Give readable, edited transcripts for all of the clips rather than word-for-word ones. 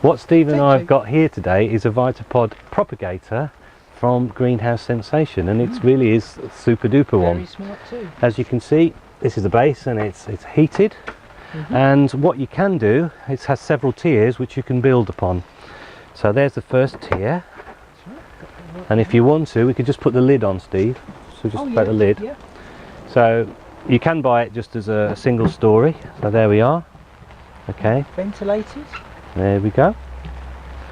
What Steve and I have got here today is a Vitopod Propagator from Greenhouse Sensation, and it really is a super duper one. Very smart too. As you can see, this is the base and it's heated. And what you can do, it has several tiers which you can build upon. So there's the first tier, and if you want to, we could just put the lid on, Steve. So just about the lid. Yeah. So you can buy it just as a single story. So there we are. Okay. Ventilated. There we go.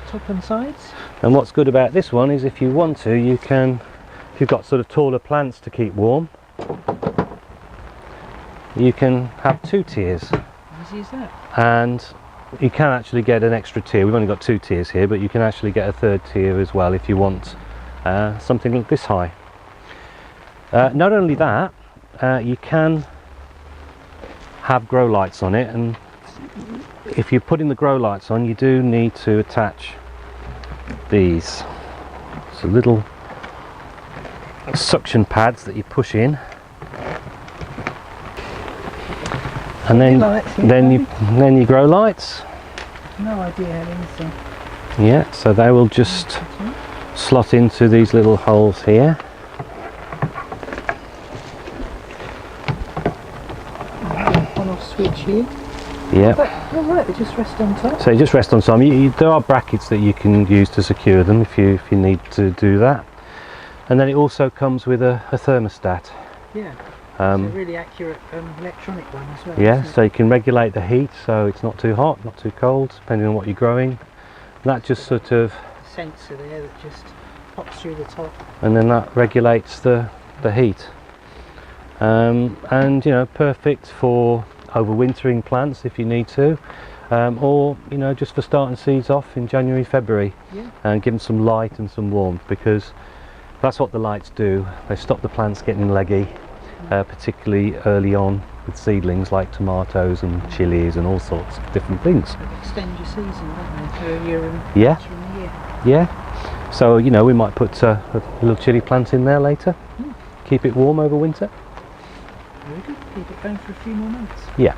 Top and sides. And what's good about this one is if you want to, you can, if you've got sort of taller plants to keep warm, you can have two tiers. Easy as that. And you can actually get an extra tier. We've only got two tiers here, but you can actually get a third tier as well if you want something like this high. Not only that, you can have grow lights on it, and if you're putting the grow lights on, you do need to attach these. So little suction pads that you push in. And then you grow lights. No idea how anything. Yeah, so they will just slot into these little holes here. On-off switch here. Yeah. All right, they just rest on top. So you just rest on some. There are brackets that you can use to secure them if you need to do that. And then it also comes with a thermostat. Yeah. It's a really accurate electronic one as well. Yeah, so you can regulate the heat so it's not too hot, not too cold, depending on what you're growing. And that just sort of sensor there that just pops through the top. And then that regulates the heat. And you know, perfect for overwintering plants if you need to, or you know, just for starting seeds off in January, February, and give them some light and some warmth, because that's what the lights do. They stop the plants getting leggy. Particularly early on with seedlings like tomatoes and chilies and all sorts of different things. Extend your season, don't they, earlier and yeah. later in the year. Yeah. So you know, we might put a little chilli plant in there later. Keep it warm over winter. Very good. Keep it going for a few more months. Yeah.